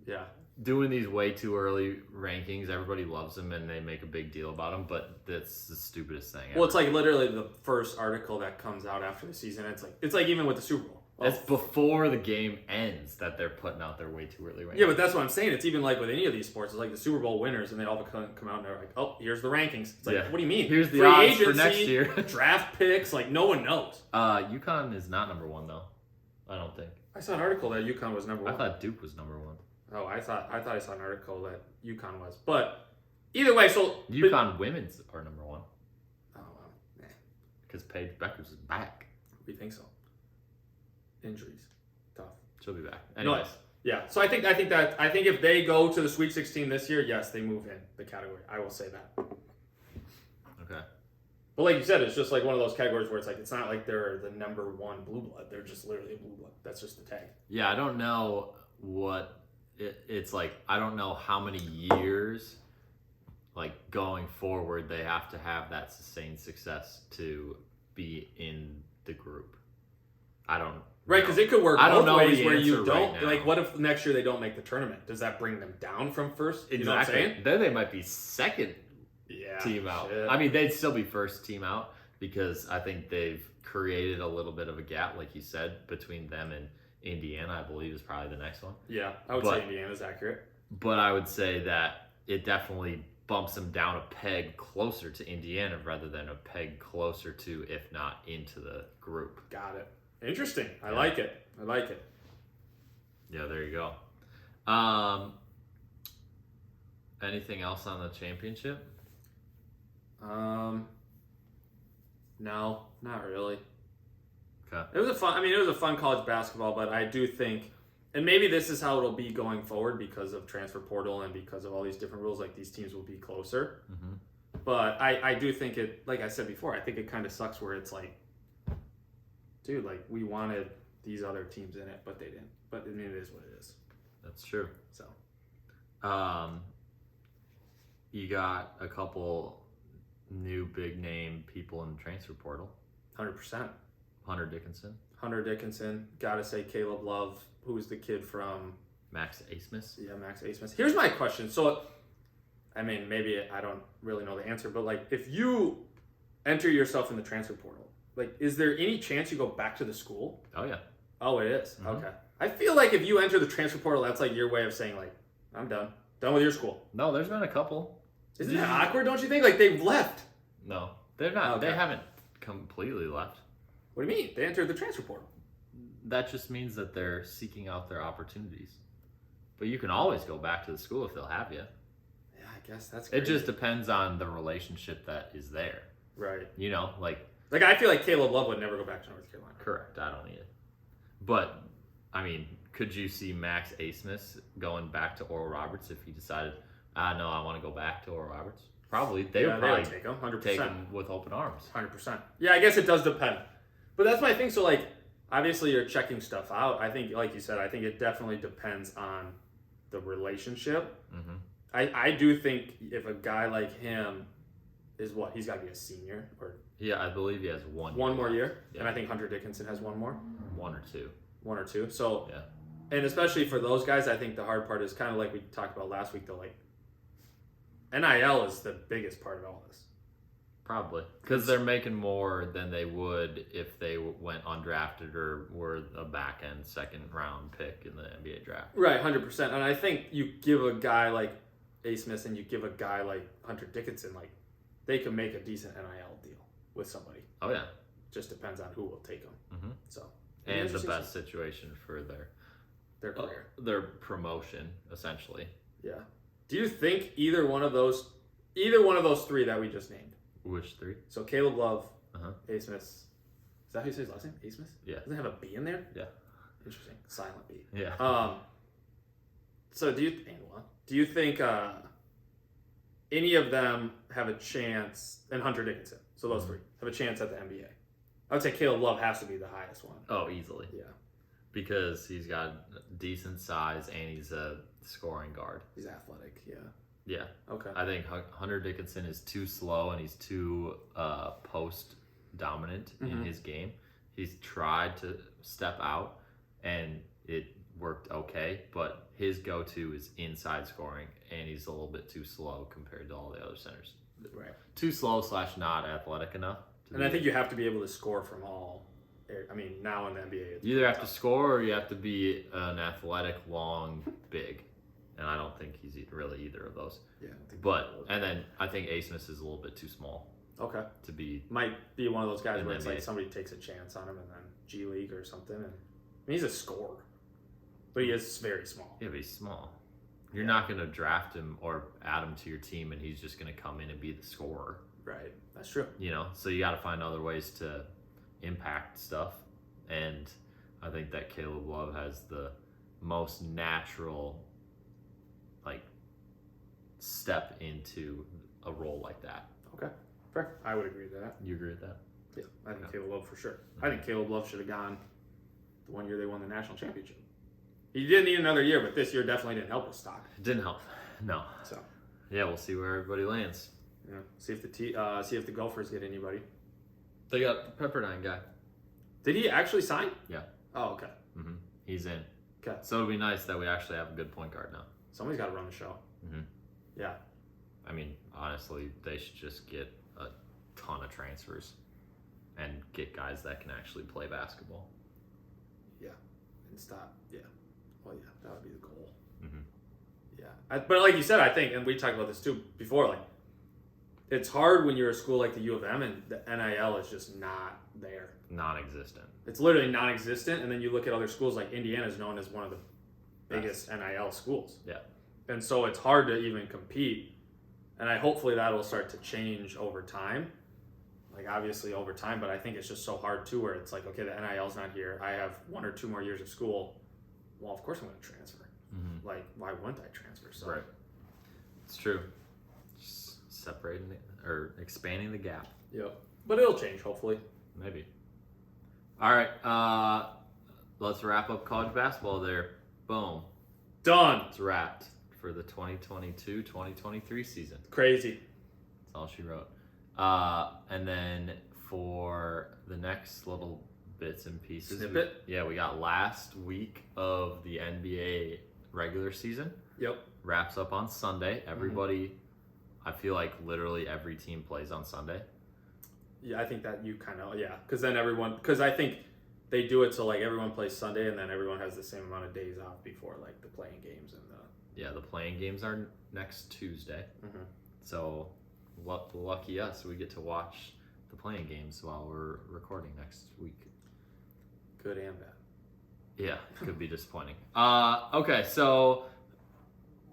yeah. Doing these way too early rankings, everybody loves them and they make a big deal about them, but that's the stupidest thing ever. Well, it's like literally the first article that comes out after the season. It's like even with the Super Bowl. It's before the game ends that they're putting out their way too early rankings. Yeah, but that's what I'm saying. It's even like with any of these sports. It's like the Super Bowl winners, and they all come out and they're like, "Oh, here's the rankings." It's like, what do you mean? Here's the free odds agency, for next year. Draft picks. Like no one knows. UConn is not number 1 though. I don't think. I saw an article that UConn was number 1. I thought Duke was number 1. Oh, I thought I saw an article that UConn was, but either way, so UConn women's are number 1. Oh well, because Paige Beckers is back. We think so. Injuries, tough. She'll be back. Anyways, yeah. So I think if they go to the Sweet 16 this year, yes, they move in the category. I will say that. Okay. But like you said, it's just like one of those categories where it's like it's not like they're the number 1 blue blood. They're just literally a blue blood. That's just the tag. Yeah, I don't know what it's like. I don't know how many years, like going forward, they have to have that sustained success to be in the group. I don't. Right, because it could work both ways where you don't. Right, like, what if next year they don't make the tournament? Does that bring them down from first? Exactly. You know what I'm saying? Then they might be second team out. Shit. I mean, they'd still be first team out because I think they've created a little bit of a gap, like you said, between them and Indiana. I believe is probably the next one. Yeah, I would say Indiana's accurate. But I would say that it definitely bumps them down a peg closer to Indiana rather than a peg closer to, if not into the group. Got it. Interesting. I like it. Yeah, there you go. Anything else on the championship? No, not really. Okay. It was a fun college basketball, but I do think, and maybe this is how it'll be going forward because of transfer portal and because of all these different rules, like these teams will be closer. Mm-hmm. But I do think it, like I said before, I think it kind of sucks where it's like, dude, like we wanted these other teams in it, but they didn't. But I mean, it is what it is. That's true. So, you got a couple new big name people in the transfer portal. 100%. Hunter Dickinson. Gotta say Caleb Love, who's the kid from Max Asmus. Yeah, Max Asmus. Here's my question. So, I mean, maybe I don't really know the answer, but like, if you enter yourself in the transfer portal, like, is there any chance you go back to the school? Oh, yeah. Oh, it is? Mm-hmm. Okay. I feel like if you enter the transfer portal, that's like your way of saying, like, I'm done. Done with your school. No, there's been a couple. Isn't that awkward, don't you think? Like, they've left. No, they're not. Okay. They haven't completely left. What do you mean? They entered the transfer portal. That just means that they're seeking out their opportunities. But you can always go back to the school if they'll have you. Yeah, I guess that's crazy. It just depends on the relationship that is there. Right. You know, like I feel like Caleb Love would never go back to North Carolina. Correct. I don't either. But, I mean, could you see Max Asmus going back to Oral Roberts if he decided, no, I want to go back to Oral Roberts? Probably. They would probably take him, 100%. Take him with open arms. 100%. Yeah, I guess it does depend. But that's my thing. So, like, obviously you're checking stuff out. I think, like you said, I think it definitely depends on the relationship. Mm-hmm. I do think if a guy like him is what? He's got to be a senior or Yeah, I believe he has one more left. year. Yeah. And I think Hunter Dickinson has one more. One or two. So, yeah. And especially for those guys, I think the hard part is kind of like we talked about last week, though, like NIL is the biggest part of all this. Probably. Because they're making more than they would if they went undrafted or were a back-end second-round pick in the NBA draft. Right, 100%. And I think you give a guy like A. Smith and you give a guy like Hunter Dickinson, like, they can make a decent NIL deal with somebody. Oh, yeah. Just depends on who will take them. Mm-hmm. So, and the best situation for their career. Their promotion, essentially. Yeah. Do you think either one of those three that we just named? Which three? So Caleb Love, Uh-huh. A. Smith. Is that how you say his last name? A. Smith? Yeah. Doesn't it have a B in there? Yeah. Interesting. Silent B. Yeah. So do you think any of them have a chance, and Hunter Dickinson, so those three, have a chance at the NBA? I would say Caleb Love has to be the highest one. Oh, easily. Yeah. Because he's got decent size and he's a scoring guard. He's athletic, yeah. Yeah. Okay. I think Hunter Dickinson is too slow and he's too post dominant in his game. He's tried to step out and it worked okay, but his go-to is inside scoring and he's a little bit too slow compared to all the other centers. Right. Too slow / not athletic enough. And I think you have to be able to score from all. I mean, now in the NBA, you either have to score or you have to be an athletic, long, big. And I don't think he's really either of those. Yeah. And then I think A. Smith is a little bit too small. Okay. To be. Might be one of those guys where it's NBA. like somebody takes a chance on him and then G League or something. And I mean, he's a scorer, but he is very small. Yeah, but he's small. You're not going to draft him or add him to your team and he's just going to come in and be the scorer. Right. That's true. So you got to find other ways to impact stuff. And I think that Caleb Love has the most natural step into a role like that. Okay, fair. I would agree with that. You agree with that? Yeah, I think Caleb Love for sure. I think Caleb Love should have gone the one year they won the national championship. He didn't need another year, but this year definitely didn't help his stock. It didn't help. No. So. Yeah, we'll see where everybody lands. Yeah. See if the Gophers get anybody. They got the Pepperdine guy. Did he actually sign? Yeah. Oh, okay. Mm-hmm. He's in. Okay. So it'll be nice that we actually have a good point guard now. Somebody's got to run the show. Mm-hmm. Yeah. I mean, honestly, they should just get a ton of transfers and get guys that can actually play basketball. Yeah. And stop. Yeah. Well, yeah, that would be the goal. Mm-hmm. Yeah. But like you said, I think, and we talked about this too before, like, it's hard when you're a school like the U of M and the NIL is just not there. Non-existent. It's literally non-existent. And then you look at other schools, like Indiana is known as one of the biggest NIL schools. Yeah. And so it's hard to even compete. And hopefully that will start to change over time. Like, obviously over time, but I think it's just so hard too, where it's like, okay, the NIL's not here. I have 1 or 2 more years of school. Well, of course I'm going to transfer. Mm-hmm. Like, why wouldn't I transfer? So. Right. It's true. Just separating it, or expanding the gap. Yep. But it'll change, hopefully. Maybe. All right. Let's wrap up college basketball there. Boom. Done. It's wrapped for the 2022-2023 season. Crazy. That's all she wrote. And then for the next little bits and pieces. Snippet? We got last week of the NBA regular season. Yep. Wraps up on Sunday. Everybody, I feel like literally every team plays on Sunday. Yeah, I think that you kind of, because I think they do it so like everyone plays Sunday and then everyone has the same amount of days off before like the playing games and the. Yeah, the playing games are next Tuesday. Mm-hmm. So lucky us, we get to watch the playing games while we're recording next week. Good and bad. Yeah, could be disappointing. Okay, so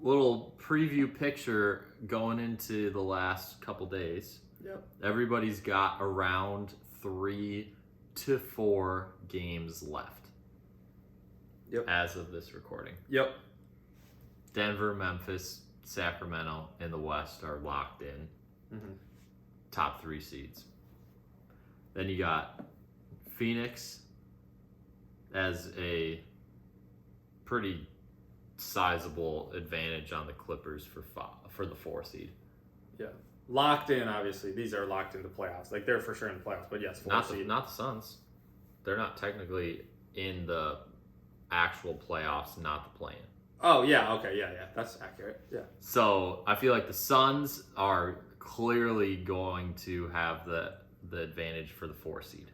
little preview picture going into the last couple days. Yep. Everybody's got around 3 to 4 games left. Yep. As of this recording. Yep. Denver, Memphis, Sacramento in the West are locked in. Mm-hmm. Top 3 seeds. Then you got Phoenix as a pretty sizable advantage on the Clippers for the 4 seed. Yeah. locked in. Obviously, these are locked into playoffs. Like they're for sure in the playoffs. But yes, 4 seed. Not the Suns. They're not technically in the actual playoffs, not the play-in. Oh yeah, okay, yeah, that's accurate. Yeah. So I feel like the Suns are clearly going to have the advantage for the 4 seed.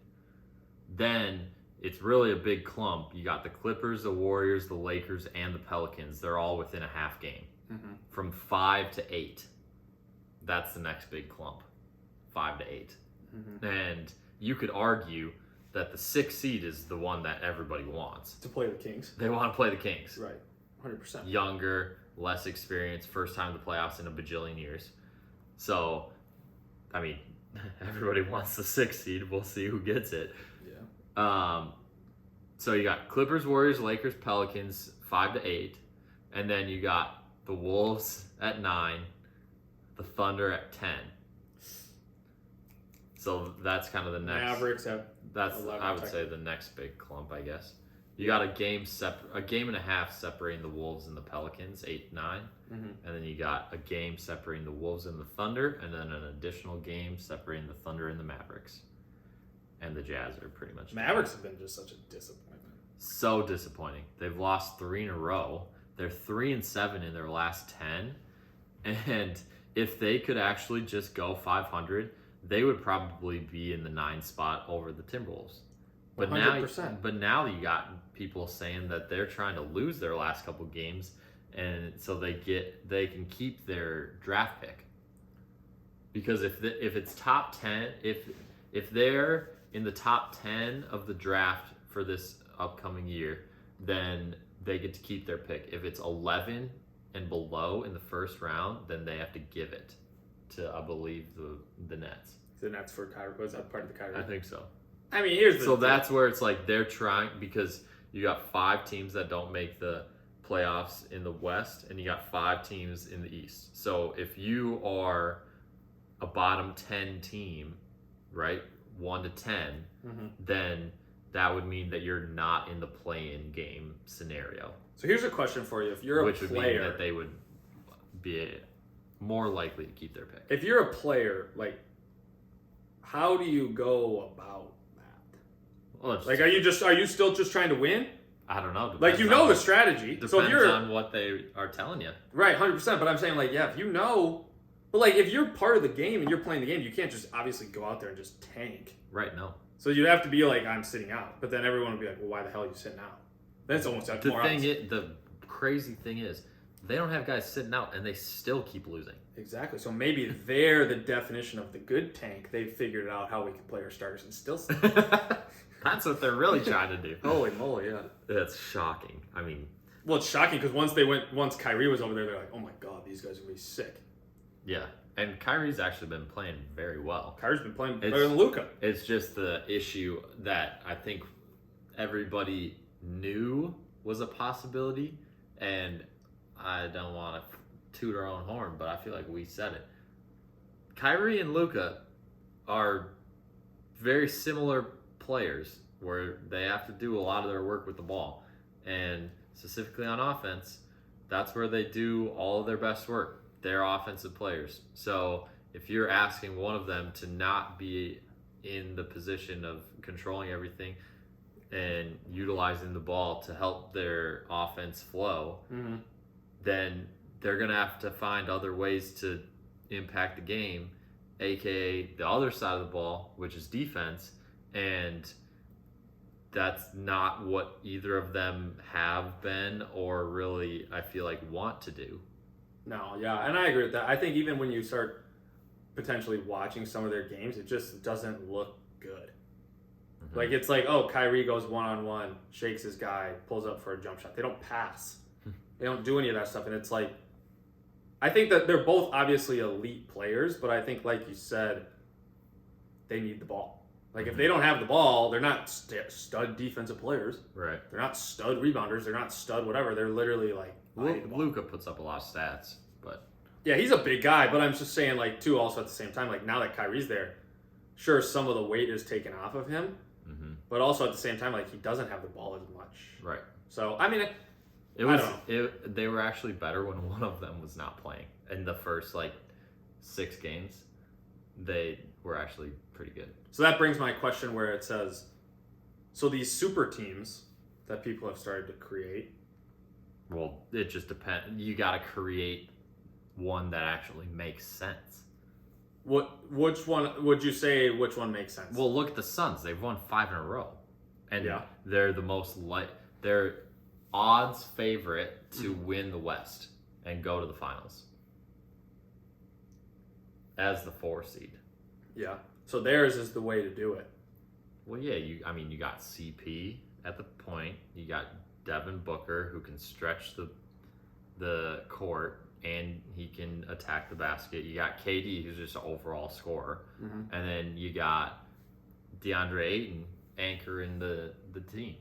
Then it's really a big clump. You got the Clippers, the Warriors, the Lakers, and the Pelicans. They're all within a half game. From 5 to 8. That's the next big clump. 5 to 8. And you could argue that the 6th seed is the one that everybody wants. To play the Kings. They want to play the Kings. Right. 100%. Younger, less experienced, first time to playoffs in a bajillion years. So, I mean, everybody wants the 6th seed. We'll see who gets it. Yeah. So you got Clippers, Warriors, Lakers, Pelicans, 5 to 8. And then you got the Wolves at 9, the Thunder at 10. So that's kind of the next. Mavericks at That's 11, I would say the next big clump, I guess. You got a game and a half separating the Wolves and the Pelicans, 8-9, and then you got a game separating the Wolves and the Thunder, and then an additional game separating the Thunder and the Mavericks, and the Jazz are pretty much. Mavericks have been just such a disappointment. So disappointing. They've lost 3 in a row. They're 3-7 in their last 10, and if they could actually just go 500, they would probably be in the 9th spot over the Timberwolves. But 100%. now you got people saying that they're trying to lose their last couple games, and so they can keep their draft pick. Because if it's top 10, if they're in the top 10 of the draft for this upcoming year, then they get to keep their pick. If it's 11 and below in the first round, then they have to give it to, I believe, the Nets. The Nets for Kyrie. Was that part of the Kyrie? I think so. I mean, here's the So that's where it's like they're trying, because you got 5 teams that don't make the playoffs in the West, and you got 5 teams in the East. So if you are a bottom 10 team, right, 1 to 10, then that would mean that you're not in the play-in game scenario. So here's a question for you: if you're a which would player, mean that they would be more likely to keep their pick. if you're a player, like, how do you go about that? Well, Like, are you still just trying to win? I don't know. Like, you know the strategy. Depends So if you're on what they are telling you. right, 100%. But I'm saying, like, yeah, if you know, but like, if you're part of the game and you're playing the game, you can't just obviously go out there and just tank. Right, no. So you'd have to be like, I'm sitting out. But then everyone would be like, well, why the hell are you sitting out? Then it's almost like more outs. The crazy thing is, they don't have guys sitting out, and they still keep losing. Exactly. So maybe they're the definition of the good tank. They've figured out how we can play our starters and still. That's what they're really trying to do. Holy moly! Yeah. That's shocking. I mean, well, it's shocking because once Kyrie was over there, they're like, oh my god, these guys are gonna be sick. Yeah, and Kyrie's actually been playing very well. Kyrie's been playing better than Luka. It's just the issue that I think everybody knew was a possibility, and I don't want to toot our own horn, but I feel like we said it. Kyrie and Luka are very similar players where they have to do a lot of their work with the ball. And specifically on offense, that's where they do all of their best work. They're offensive players. So if you're asking one of them to not be in the position of controlling everything and utilizing the ball to help their offense flow, then they're going to have to find other ways to impact the game, aka the other side of the ball, which is defense. And that's not what either of them have been or really, I feel like, want to do. No, yeah, and I agree with that. I think even when you start potentially watching some of their games, it just doesn't look good. Like, it's like, oh, Kyrie goes one-on-one, shakes his guy, pulls up for a jump shot. They don't pass. They don't do any of that stuff. And it's like, I think that they're both obviously elite players, but I think, like you said, they need the ball. Like, if they don't have the ball, they're not stud defensive players. Right. They're not stud rebounders. They're not stud whatever. They're literally like, Luka puts up a lot of stats, but yeah, he's a big guy. But I'm just saying, like, too, also at the same time, like, now that Kyrie's there, sure, some of the weight is taken off of him, but also at the same time, like, he doesn't have the ball as much. Right. So I mean, they were actually better when one of them was not playing in the first 6 games, they were actually pretty good. So that brings my question where it says, so these super teams that people have started to create. Well, it just depends. You got to create one that actually makes sense. Which one would you say? Which one makes sense? Well, look at the Suns. They've won 5 in a row, and they're the most they're odds favorite to win the West and go to the finals as the 4 seed. Yeah. So theirs is the way to do it. Well, yeah. You got CP at the point. You got Devin Booker, who can stretch the court and he can attack the basket. You got KD, who's just an overall scorer, and then you got DeAndre Ayton anchoring the team.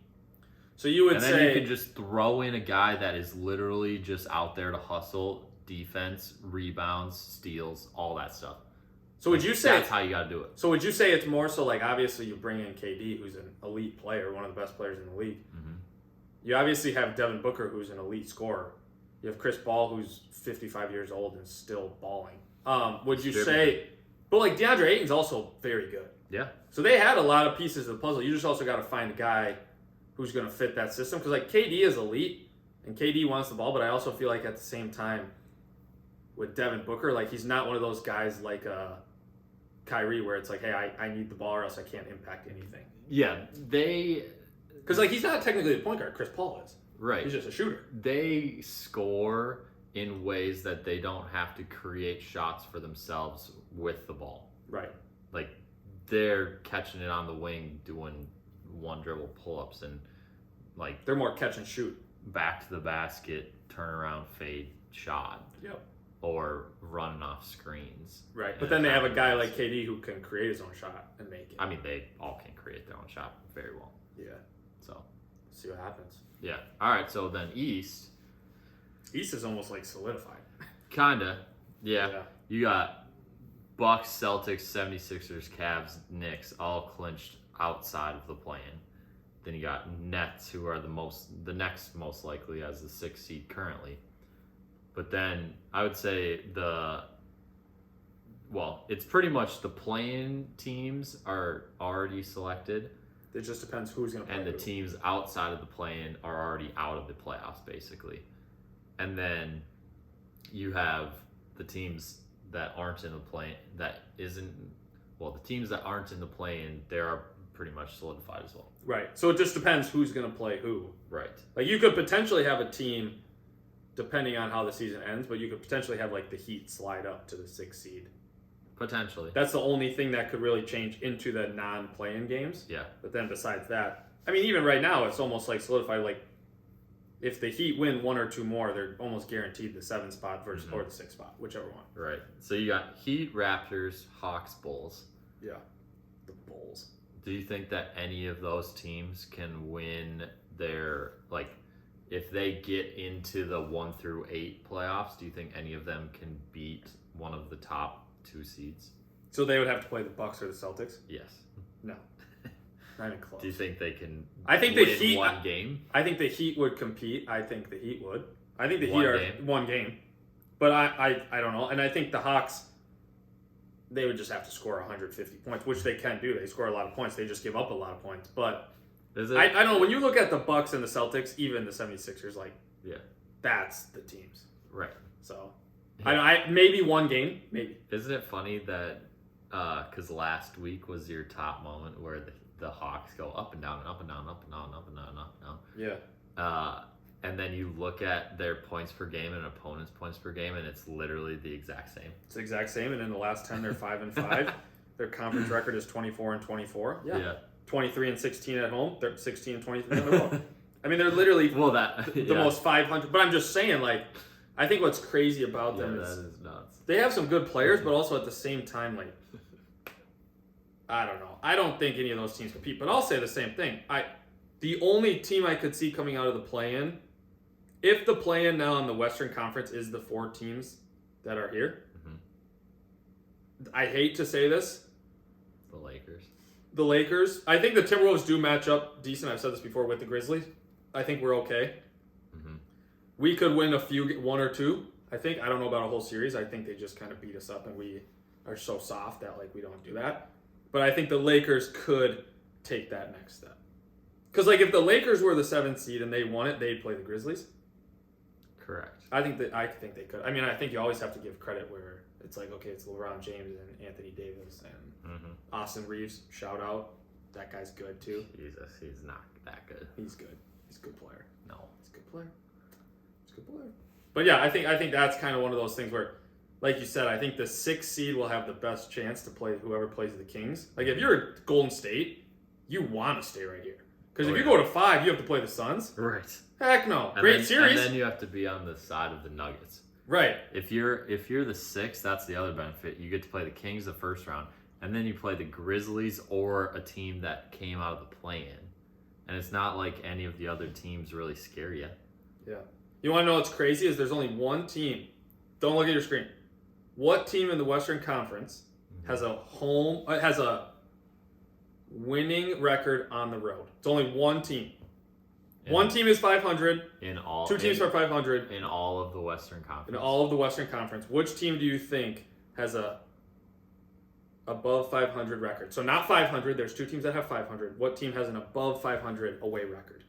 So you would and say, then you can just throw in a guy that is literally just out there to hustle, defense, rebounds, steals, all that stuff. So would you say that's how you got to do it? So would you say it's more so like obviously you bring in KD, who's an elite player, one of the best players in the league. You obviously have Devin Booker, who's an elite scorer. You have Chris Paul, who's 55 years old and still balling. Would you say, but like DeAndre Ayton's also very good. Yeah. So they had a lot of pieces of the puzzle. You just also got to find a guy who's going to fit that system. Because like KD is elite and KD wants the ball, but I also feel like at the same time with Devin Booker, like he's not one of those guys like Kyrie where it's like, hey, I need the ball or else I can't impact anything. Yeah, because like he's not technically the point guard. Chris Paul is. Right. He's just a shooter. They score in ways that they don't have to create shots for themselves with the ball. Right. Like they're catching it on the wing, doing one dribble pull-ups, and like they're more catch and shoot. Back to the basket, turn around, fade, shot. Yep. Or running off screens. Right. But then they have a guy like KD who can create his own shot and make it. I mean, they all can create their own shot very well. Yeah. So. See what happens. Yeah. All right. So then East. East is almost like solidified. Kinda. Yeah. You got Bucks, Celtics, 76ers, Cavs, Knicks, all clinched outside of the play-in. Then you got Nets, who are the next most likely as the 6th seed currently. But then I would say it's pretty much the play-in teams are already selected. It just depends who's going to play. And the teams outside of the play-in are already out of the playoffs, basically. And then you have the teams that aren't in the play-in, the teams that aren't in the play-in, they're pretty much solidified as well. Right. So it just depends who's going to play who. Right. Like you could potentially have a team, depending on how the season ends, but you could potentially have like the Heat slide up to the 6th seed. Potentially. That's the only thing that could really change into the non-play-in games. Yeah. But then besides that, I mean, even right now, it's almost like solidified. Like, if the Heat win 1 or 2 more, they're almost guaranteed the 7th spot versus or the 6th spot, whichever one. Right. So you got Heat, Raptors, Hawks, Bulls. Yeah. The Bulls. Do you think that any of those teams can win their, like, if they get into the 1 through 8 playoffs, do you think any of them can beat one of the top 2 seeds? So they would have to play the Bucks or the Celtics? Yes. No. Not even close. Do you think they can win the Heat, one game? I think the Heat would compete. I think the Heat would. I think the One Heat are game? one game. But I don't know. And I think the Hawks, they would just have to score 150 points, which they can do. They score a lot of points. They just give up a lot of points. But Is it? I don't know. When you look at the Bucks and the Celtics, even the 76ers, like, Yeah. that's the teams. Right. So, I maybe one game, maybe. Isn't it funny that because last week was your top moment where the Hawks go up and down and up and down, up and down, up and down, up and down. Yeah. And then you look at their points per game and opponents' points per game, and it's literally the exact same. It's the exact same. And in the last 10, they're 5-5. Their conference record is 24-24. Yeah. 23-16 at home. They're 16-23 on the road. I mean, they're literally the most 500. But I'm just saying, like, I think what's crazy about them is that is nuts. They have some good players, but also at the same time, like, I don't know. I don't think any of those teams compete. But I'll say the same thing. The only team I could see coming out of the play-in, if the play-in now in the Western Conference is the 4 teams that are here, I hate to say this. The Lakers. I think the Timberwolves do match up decent. I've said this before with the Grizzlies. I think we're okay. We could win 1 or 2, I don't know about a whole series. I think they just kind of beat us up and we are so soft that like we don't do that. But I think the Lakers could take that next step. Because like if the Lakers were the 7th seed and they won it, they'd play the Grizzlies. Correct. I think they could. I mean, I think you always have to give credit where it's like, okay, it's LeBron James and Anthony Davis and Austin Reeves. Shout out. That guy's good too. Jesus, he's not that good. He's good. He's a good player. No. He's a good player. He's a good player. But yeah, I think that's kind of one of those things where, like you said, I think the 6th seed will have the best chance to play whoever plays the Kings. Like if you're Golden State, you want to stay right here. Because if you go to 5, you have to play the Suns. Right. Heck no. Great series. And then you have to be on the side of the Nuggets. Right. If you're the 6th, that's the other benefit. You get to play the Kings the first round, and then you play the Grizzlies or a team that came out of the play-in. And it's not like any of the other teams really scare you. Yeah. You want to know what's crazy is there's only one team. Don't look at your screen. What team in the Western Conference has a winning record on the road? It's only one team. One team is 500. Two teams are 500. In all of the Western Conference. In all of the Western Conference. Which team do you think has a above 500 record? So not 500. There's 2 teams that have 500. What team has an above 500 away record?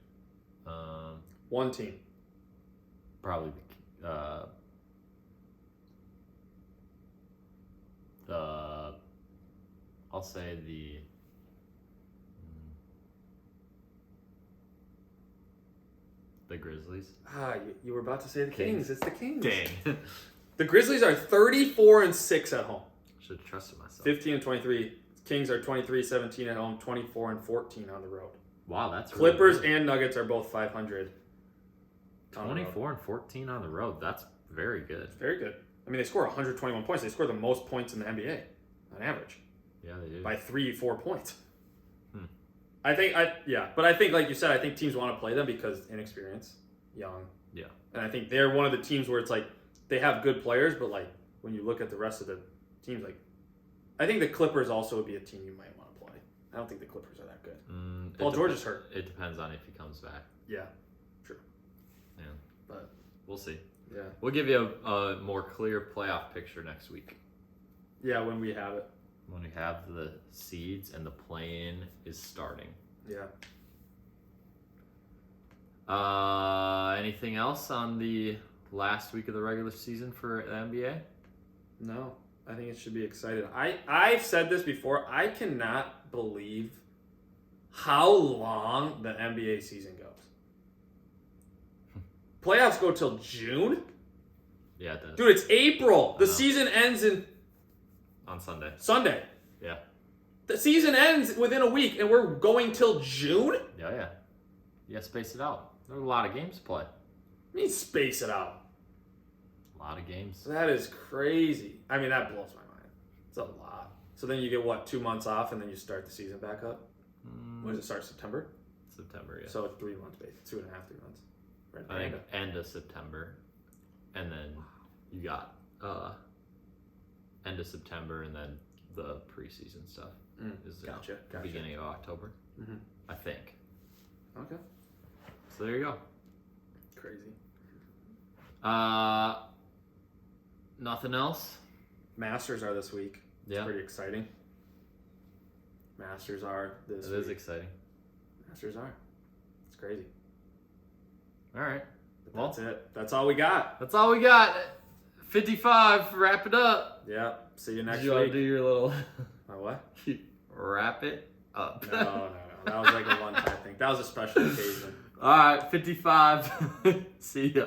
One team. Probably I'll say the Grizzlies. You were about to say the Kings. It's the Kings. Dang. The Grizzlies are 34-6 at home. Should have trusted myself. 15-23. Kings are 23-17 at home. 24-14 on the road. Wow, that's Clippers really and Nuggets are both 500. 24-14 on the road. That's very good. Very good. I mean, they score 121 points. They score the most points in the NBA on average. Yeah, they do. By 3-4 points. But I think, like you said, I think teams want to play them because inexperience, young. Yeah. And I think they're one of the teams where it's like they have good players, but like when you look at the rest of the teams, like I think the Clippers also would be a team you might want to play. I don't think the Clippers are that good. Paul George is hurt. It depends on if he comes back. Yeah, true. Yeah, but we'll see. Yeah, we'll give you a more clear playoff picture next week. Yeah, when we have it. When we have the seeds and the play-in is starting. Yeah. Anything else on the last week of the regular season for the NBA? No, I think it should be exciting. I've said this before. I cannot believe how long the NBA season goes. Playoffs go till June? Yeah, it does. Dude, it's April. The season ends on Sunday. Yeah. The season ends within a week, and we're going till June? Yeah. Yeah, space it out. There's a lot of games to play. I mean, space it out. A lot of games. That is crazy. I mean, that blows my mind. It's a lot. So then you get, 2 months off, and then you start the season back up? When does it start, September? September, yeah. So it's 3 months, basically. 2.5, 3 months. Right, I think end of September. And then you got end of September, and then the preseason stuff is gotcha. Beginning of October, I think. Okay. So there you go. Crazy. Nothing else? Masters are this week. Yeah. It's pretty exciting. Masters are this week. It is exciting. Masters are. It's crazy. All right. But that's it. That's all we got. 55. Wrap it up. Yeah. See you next week. week. Do your little... My what? Wrap it up. No. That was like a one-time thing. That was a special occasion. All right. 55. See ya.